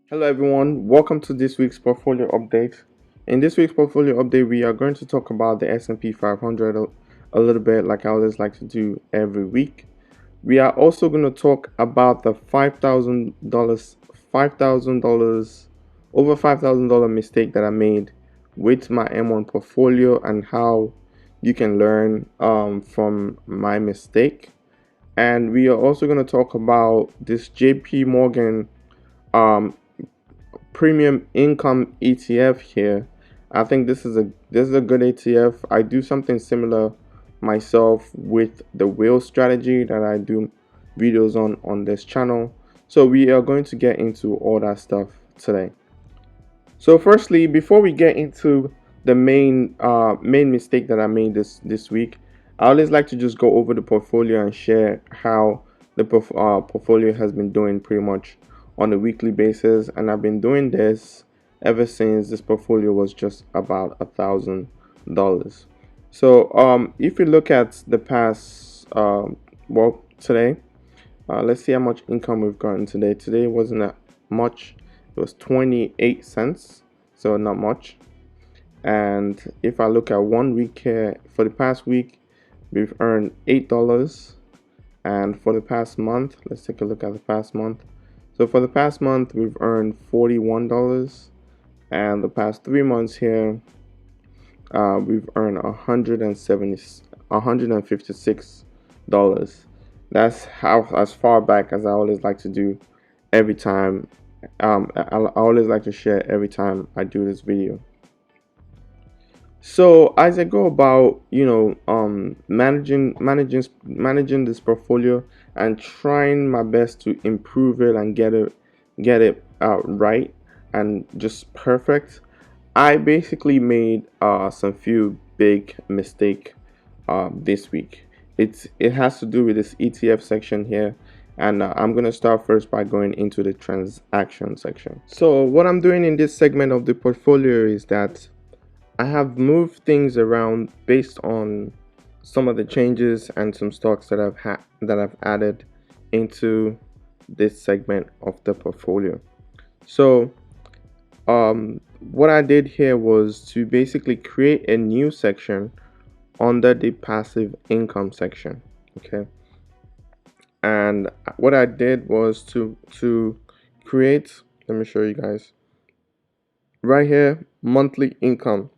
Hello everyone, welcome to this week's portfolio update. In this week's portfolio update, we are going to talk about the S&P 500 a little bit like I always like to do every week. We are also going to talk about the $5,000 over $5,000 mistake that I made with my M1 portfolio and how you can learn from my mistake. And we are also going to talk about this JP Morgan um, premium income ETF here. I think this is a good ETF. I do something similar myself with the whale strategy that I do videos on this channel. So we are going to get into all that stuff today. So firstly, before we get into the main mistake that I made this week, I always like to just go over the portfolio and share how the portfolio has been doing pretty much on a weekly basis, and I've been doing this ever since this portfolio was just about $1,000. So if you look at the past, today, let's see how much income we've gotten today. Today wasn't that much. It was 28 cents, so not much. And if I look at 1 week here, for the past week, we've earned $8. And for the past month, let's take a look at the past month. So for the past month, we've earned $41. And the past 3 months here, we've earned $156. That's how as far back as I always like to do every time. I always like to share every time I do this video. So as I go about, managing this portfolio and trying my best to improve it and get it right and just perfect, I basically made some few big mistake this week. It has to do with this ETF section here, and I'm gonna start first by going into the transaction section. So what I'm doing in this segment of the portfolio is that I have moved things around based on some of the changes and some stocks that I've added into this segment of the portfolio. So what I did here was to basically create a new section under the passive income section. Okay, and what I did was to create, let me show you guys right here, monthly income.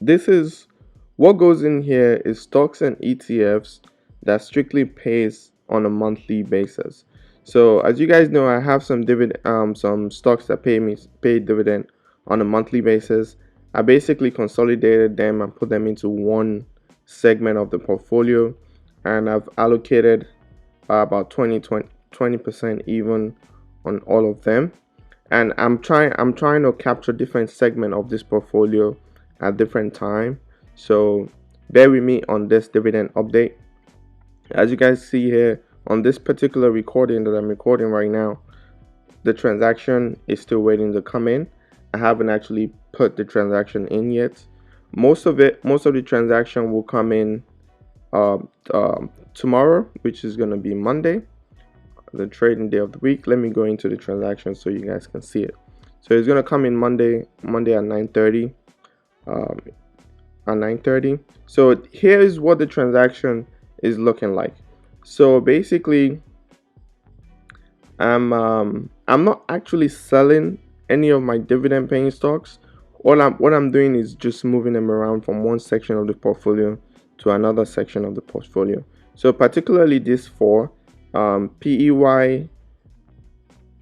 This is what goes in here is stocks and ETFs that strictly pays on a monthly basis. So as you guys know, I have some some stocks that pay dividend on a monthly basis. I basically consolidated them and put them into one segment of the portfolio, and I've allocated about 20% even on all of them. And I'm trying to capture different segment of this portfolio at different time. So bear with me on this dividend update. As you guys see here on this particular recording that I'm recording right now, the transaction is still waiting to come in. I haven't actually put the transaction in yet. Most of the transaction will come in tomorrow, which is going to be Monday, the trading day of the week. Let me go into the transaction so you guys can see it. So it's going to come in Monday at 9:30. At 9:30. So here's what the transaction is looking like. So basically, I'm not actually selling any of my dividend paying stocks. What I'm doing is just moving them around from one section of the portfolio to another section of the portfolio. So particularly these four, PEY,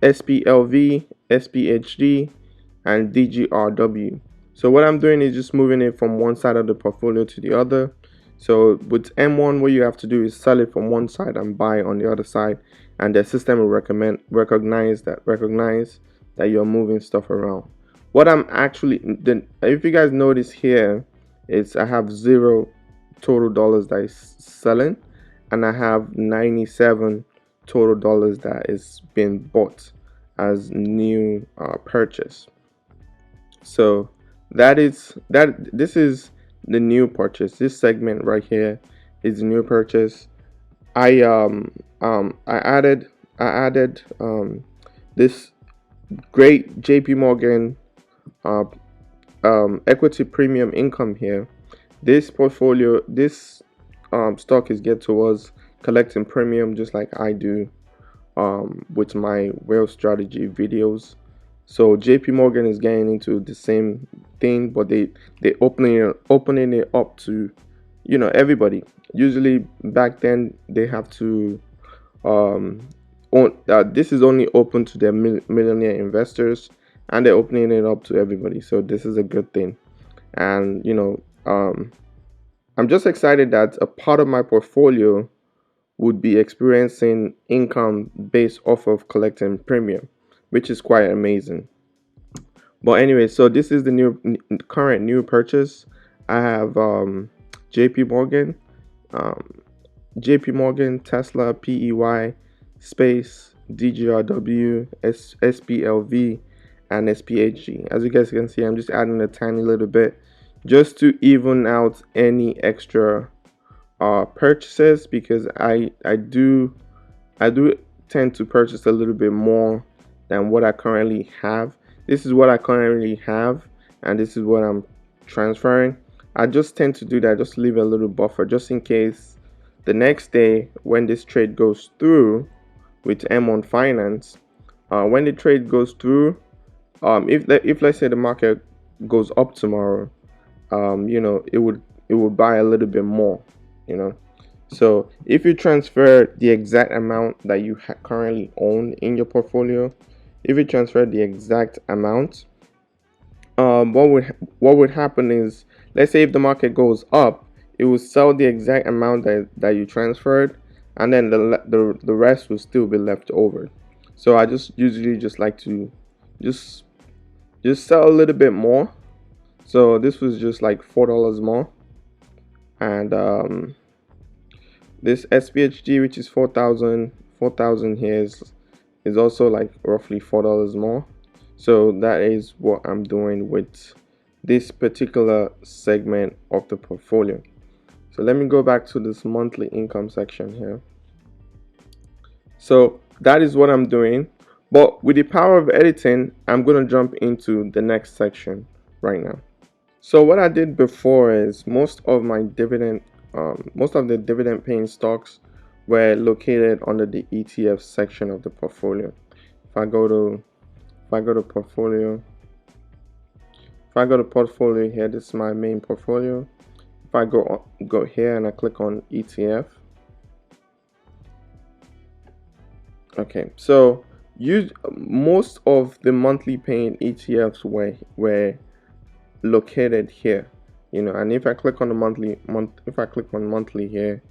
SPLV, SPHD, and DGRW. So what I'm doing is just moving it from one side of the portfolio to the other. So with M1, what you have to do is sell it from one side and buy on the other side, and the system will recognize that you're moving stuff around. What I'm actually, if you guys notice here, is I have zero total dollars that is selling, and I have 97 total dollars that is being bought as new purchase. So this is the new purchase. This segment right here is the new purchase. I added this great JP Morgan uh, equity premium income here. This portfolio, this stock is geared towards collecting premium, just like I do with my wealth strategy videos. So JP Morgan is getting into the same thing, but they opening it up to, you know, everybody. Usually back then they have to this is only open to their millionaire investors, and they're opening it up to everybody. So this is a good thing. And I'm just excited that a part of my portfolio would be experiencing income based off of collecting premium, which is quite amazing. But anyway, so this is the current new purchase. I have JP Morgan, um, JP Morgan, Tesla, PEY, Space, DGRW, SPLV, and SPHG. As you guys can see, I'm just adding a tiny little bit just to even out any extra purchases, because I do tend to purchase a little bit more than what I currently have. This is what I currently have, and this is what I'm transferring. I just tend to do that, just leave a little buffer just in case the next day when this trade goes through with M1 Finance, when the trade goes through, if let's say the market goes up tomorrow, it would buy a little bit more, you know. So if you transfer the exact amount that you currently own in your portfolio, if you transfer the exact amount, what would happen is, let's say if the market goes up, it will sell the exact amount that you transferred, and then the rest will still be left over. So I just usually just like to just sell a little bit more. So this was just like $4 more, and this SPHG, which is 4,000 here, is also like roughly $4 more. So that is what I'm doing with this particular segment of the portfolio. So let me go back to this monthly income section here. So that is what I'm doing, but with the power of editing, I'm going to jump into the next section right now. So what I did before is most of the dividend paying stocks were located under the ETF section of the portfolio. If I go to portfolio, here, this is my main portfolio. If I go here and I click on ETF, okay, so most of the monthly paying ETFs were located here, and if I click on monthly here,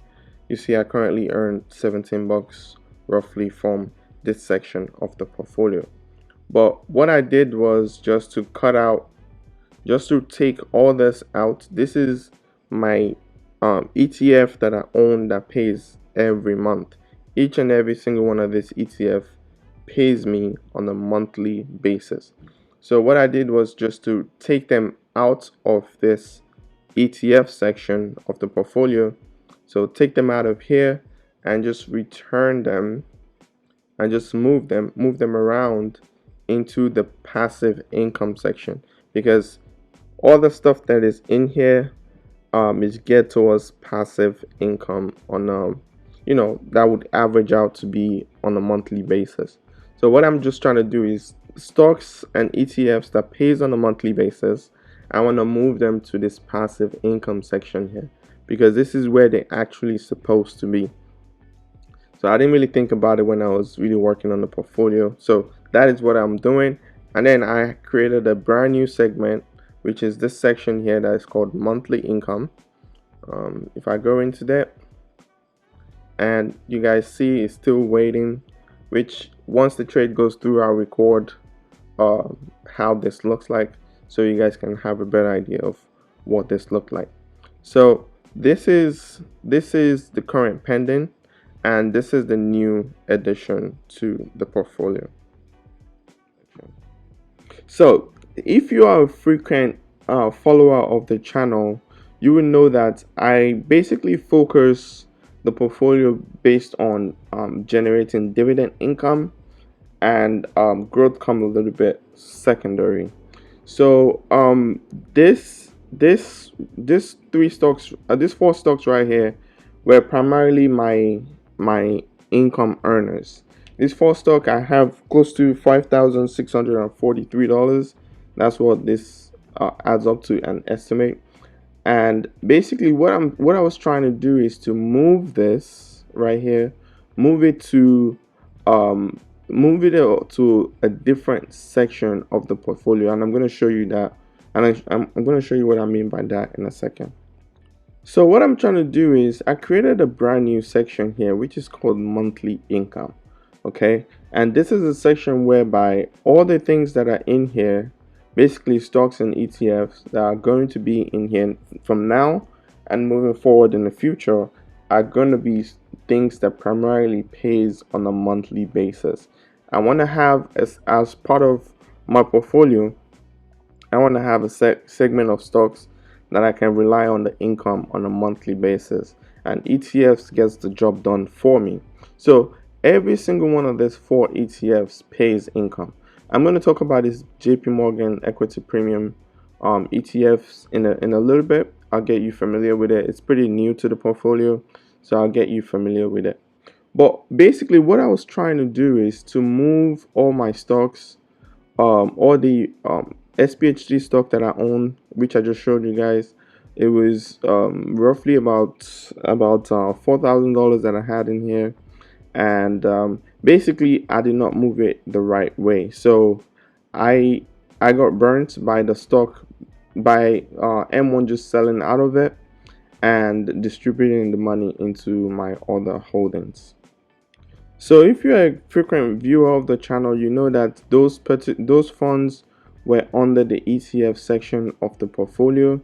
you see I currently earn $17 roughly from this section of the portfolio. But what I did was just to take all this out. This is my ETF that I own that pays every month. Each and every single one of this ETF pays me on a monthly basis. So what I did was just to take them out of this ETF section of the portfolio. So take them out of here and just return them and just move them around into the passive income section, because all the stuff that is in here is geared towards passive income on that would average out to be on a monthly basis. So what I'm just trying to do is stocks and ETFs that pays on a monthly basis, I want to move them to this passive income section here, because this is where they're actually supposed to be. So I didn't really think about it when I was really working on the portfolio. So that is what I'm doing. And then I created a brand new segment, which is this section here that is called monthly income. If I go into that, and you guys see it's still waiting, which once the trade goes through, I'll record how this looks like, so you guys can have a better idea of what this looked like. So this is the current pending, and this is the new addition to the portfolio. Okay. So if you are a frequent follower of the channel, you will know that I basically focus the portfolio based on generating dividend income and growth come a little bit secondary. So this three stocks, these four stocks right here, were primarily my income earners. This four stock, I have close to $5,643. That's what this adds up to an estimate. And basically, what I was trying to do is to move this right here, move it to um, to a different section of the portfolio, and I'm going to show you that, and I'm going to show you what I mean by that in a second. So what I'm trying to do is I created a brand new section here, which is called monthly income. Okay, and this is a section whereby all the things that are in here, basically stocks and ETFs that are going to be in here from now and moving forward in the future, are going to be things that primarily pays on a monthly basis. I want to have as part of my portfolio, I want to have a segment of stocks that I can rely on the income on a monthly basis, and ETFs gets the job done for me. So every single one of these four ETFs pays income. I'm going to talk about this JP Morgan Equity Premium ETFs in a little bit. I'll get you familiar with it. It's pretty new to the portfolio, so I'll get you familiar with it. But basically, what I was trying to do is to move all my stocks, all the SPHG stock that I own, which I just showed you guys. It was roughly about $4,000 that I had in here, and basically I did not move it the right way. So I got burnt by the stock, by M1 just selling out of it and distributing the money into my other holdings. So if you're a frequent viewer of the channel, you know that those funds were under the ETF section of the portfolio.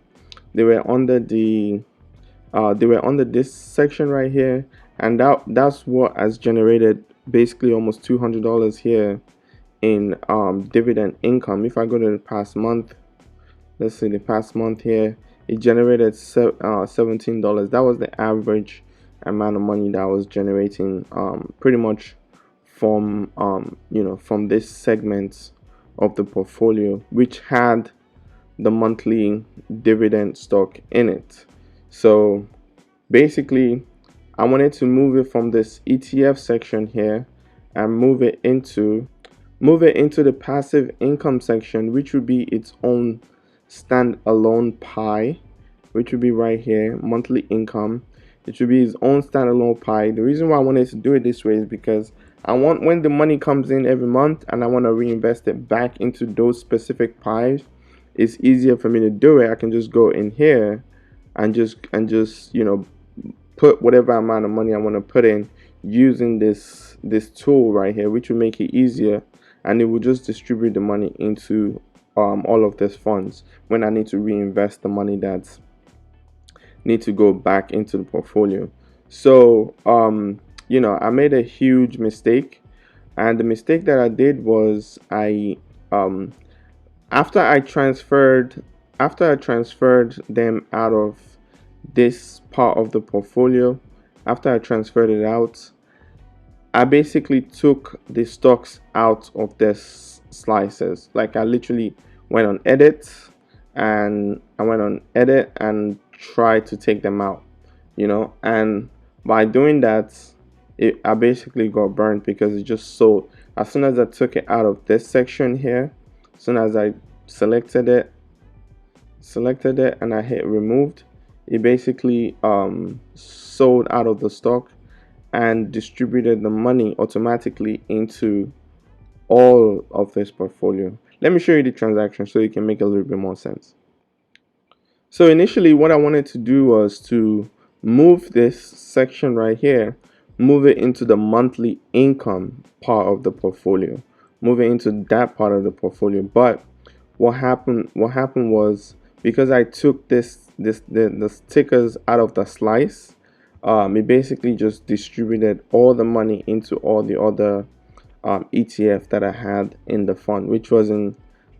They were under this section right here, and that's what has generated basically almost $200 here in dividend income. If I go to the past month, let's see the past month here, it generated $17. That was the average amount of money that I was generating pretty much from from this segment of the portfolio, which had the monthly dividend stock in it. So basically I wanted to move it from this ETF section here and move it into the passive income section, which would be its own standalone pie, which would be right here, monthly income. It should be its own standalone pie. The reason why I wanted to do it this way is because I want, when the money comes in every month and I want to reinvest it back into those specific pies, it's easier for me to do it. I can just go in here and just put whatever amount of money I want to put in using this tool right here, which will make it easier, and it will just distribute the money into all of these funds when I need to reinvest the money that's need to go back into the portfolio. So I made a huge mistake, and the mistake that I did was after I transferred them out of this part of the portfolio, after I transferred it out, I basically took the stocks out of the slices. Like I literally went on edit and tried to take them out, and by doing that, I basically got burned because it just sold. As soon as I took it out of this section here, as soon as I selected it and I hit removed, it basically sold out of the stock and distributed the money automatically into all of this portfolio. Let me show you the transaction so you can make a little bit more sense. So initially what I wanted to do was to move this section right here, move it into the monthly income part of the portfolio, move it into that part of the portfolio. But what happened was, because I took the stickers out of the slice, it basically just distributed all the money into all the other ETF that I had in the fund,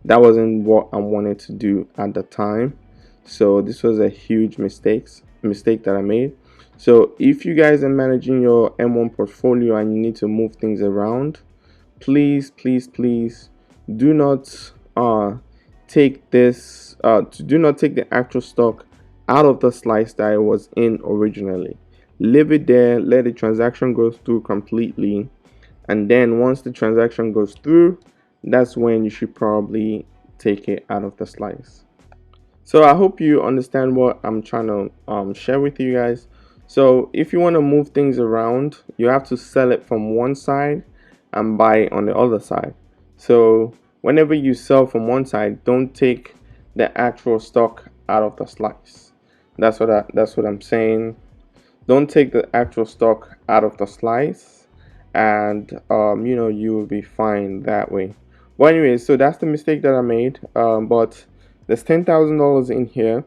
that wasn't what I wanted to do at the time. So this was a huge mistake that I made. So if you guys are managing your M1 portfolio and you need to move things around, please, please, please do not take this do not take the actual stock out of the slice that it was in originally. Leave it there, let the transaction go through completely, and then once the transaction goes through, that's when you should probably take it out of the slice. So I hope you understand what I'm trying to share with you guys. So if you want to move things around, you have to sell it from one side and buy it on the other side. So whenever you sell from one side, don't take the actual stock out of the slice. That's what I'm saying. Don't take the actual stock out of the slice, and you will be fine that way. But anyway, so that's the mistake that I made. But there's $10,000 in here.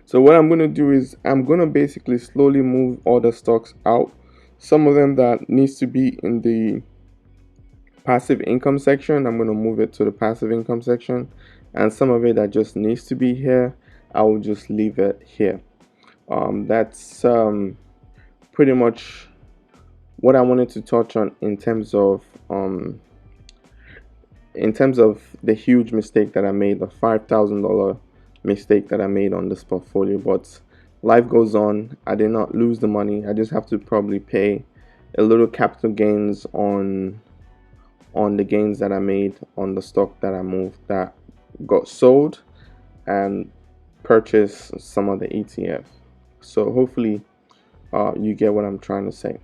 So what I'm going to do is I'm going to basically slowly move all the stocks out. Some of them that needs to be in the passive income section, I'm going to move it to the passive income section, and some of it that just needs to be here, I will just leave it here. That's pretty much what I wanted to touch on in terms of the huge mistake that I made, the $5,000 mistake that I made on this portfolio. But life goes on. I did not lose the money. I just have to probably pay a little capital gains on the gains that I made on the stock that I moved, that got sold, and purchase some of the ETF. So hopefully you get what I'm trying to say.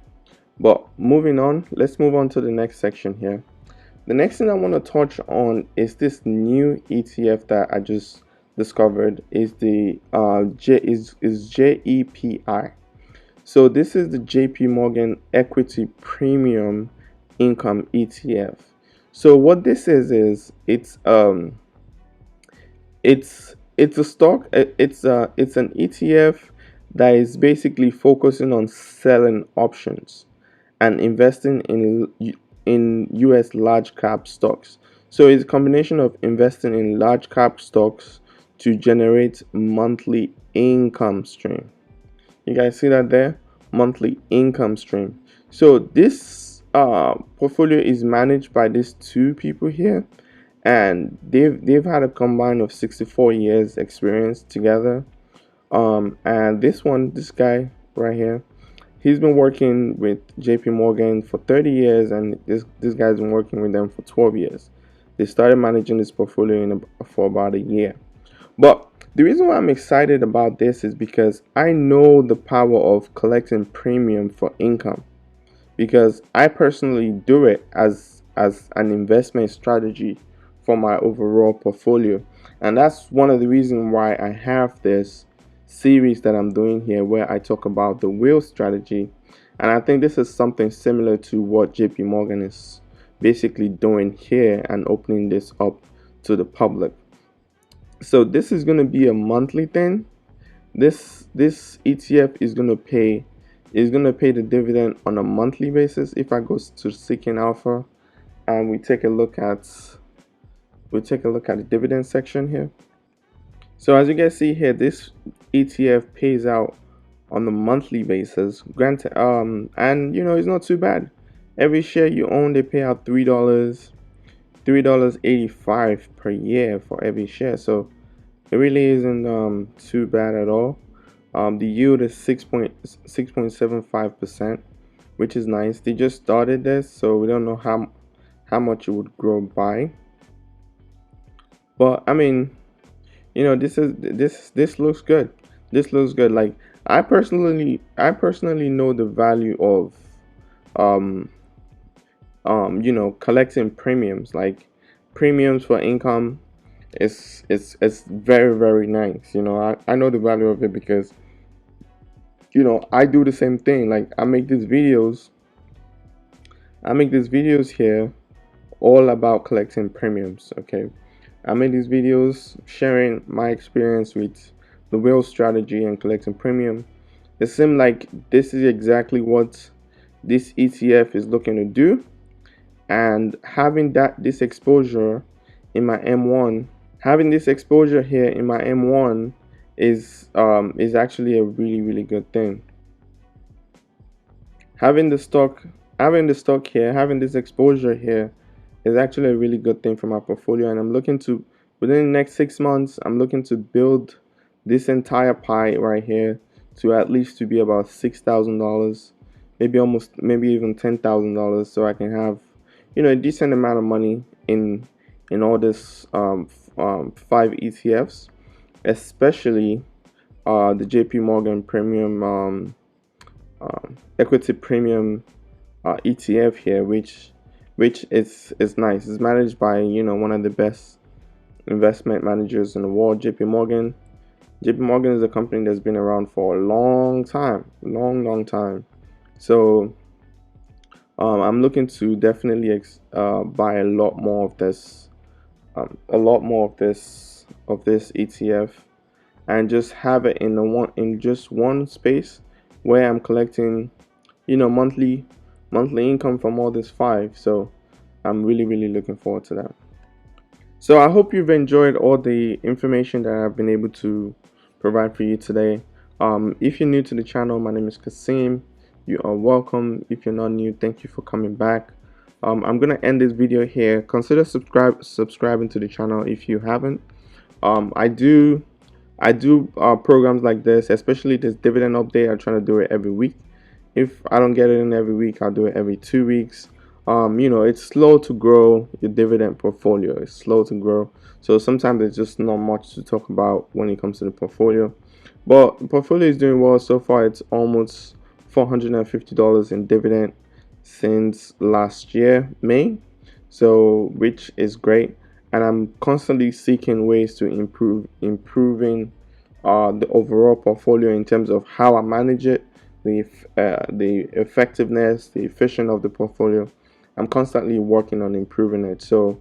But moving on, let's move on to the next section here. The next thing I want to touch on is this new ETF that I just discovered. Is the JEPI. So this is the JP Morgan Equity Premium Income ETF. So what this is it's a stock. It's an ETF that is basically focusing on selling options and investing in US large cap stocks. So it's a combination of investing in large cap stocks to generate monthly income stream. You guys see that there? Monthly income stream. So this portfolio is managed by these two people here, and they've had a combine of 64 years experience together. And this guy right here, he's been working with JP Morgan for 30 years, and this guy's been working with them for 12 years. They started managing this portfolio for about a year. But the reason why I'm excited about this is because I know the power of collecting premium for income, because I personally do it as an investment strategy for my overall portfolio. And that's one of the reasons why I have this series that I'm doing here, where I talk about the wheel strategy. And I think this is something similar to what JP Morgan is basically doing here and opening this up to the public. So this is going to be a monthly thing. This ETF is going to pay the dividend on a monthly basis. If I go to Seeking Alpha and we take a look at the dividend section here. So as you guys see here, this ETF pays out on a monthly basis. Granted, and it's not too bad. Every share you own, they pay out $3.85 per year for every share. So it really isn't too bad at all. The yield is 6.75%, which is nice. They just started this, so we don't know how much it would grow by. But I mean, this looks good. This looks good. Like I personally know the value of collecting premiums. Like premiums for income is very, very nice. I know the value of it because I do the same thing. Like I make these videos here all about collecting premiums. Okay, I made these videos sharing my experience with the wheel strategy and collecting premium. It seems like this is exactly what this ETF is looking to do, and having this exposure in my M1, is actually a really, really good thing. Having the stock having the stock here, having this exposure here is actually a really good thing for my portfolio. And I'm looking to, within the next 6 months, I'm looking to build this entire pie right here to at least to be about $6,000, maybe even $10,000, so I can have, a decent amount of money in all this 5 ETFs, especially the JP Morgan Premium Equity Premium ETF here, which is nice. It's managed by one of the best investment managers in the world, JP Morgan. JP Morgan is a company that's been around for a long time, long time. So I'm looking to definitely buy a lot more of this, ETF, and just have it in just one space where I'm collecting, monthly income from all this 5. So I'm really looking forward to that. So I hope you've enjoyed all the information that I've been able to provide for you today. If you're new to the channel, my name is Kaseem. You are welcome. If you're not new, thank you for coming back. I'm gonna end this video here. Consider subscribing to the channel if you haven't. I do programs like this, especially this dividend update. I try to do it every week. If I don't get it in every week, I'll do it every 2 weeks. It's slow to grow your dividend portfolio. It's slow to grow, so sometimes there's just not much to talk about when it comes to the portfolio. But the portfolio is doing well so far. It's almost $450 in dividend since last year, May, so which is great. And I'm constantly seeking ways to improving the overall portfolio in terms of how I manage it, the effectiveness, the efficiency of the portfolio. I'm constantly working on improving it. So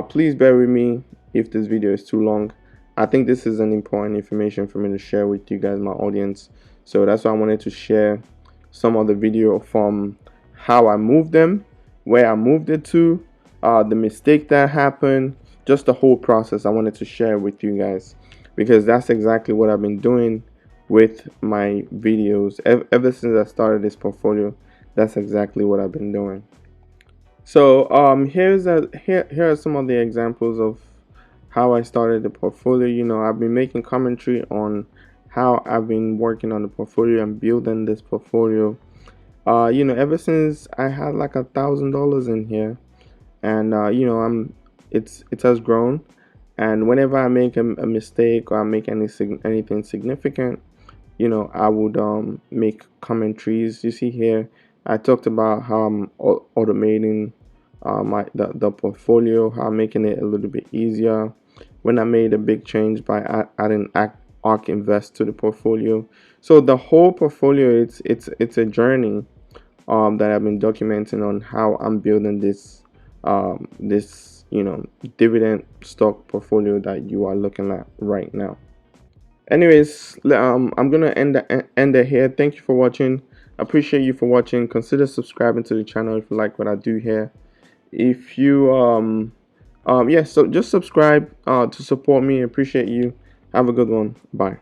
please bear with me if this video is too long. I think this is an important information for me to share with you guys, my audience. So that's why I wanted to share some of the video from how I moved them, where I moved it to, the mistake that happened, just the whole process I wanted to share with you guys, because that's exactly what I've been doing with my videos ever since I started this portfolio. That's exactly what I've been doing. So here are some of the examples of how I started the portfolio. I've been making commentary on how I've been working on the portfolio and building this portfolio. Ever since I had like $1,000 in here, and it has grown. And whenever I make a mistake or I make anything significant, I would make commentaries. You see here, I talked about how I'm automating the portfolio, how I'm making it a little bit easier. When I made a big change by adding ARK Invest to the portfolio. So the whole portfolio, it's a journey that I've been documenting on how I'm building this dividend stock portfolio that you are looking at right now. Anyways, I'm gonna end it here. Thank you for watching. I appreciate you for watching. Consider subscribing to the channel if you like what I do here. If you so just subscribe to support me. Appreciate you. Have a good one. Bye.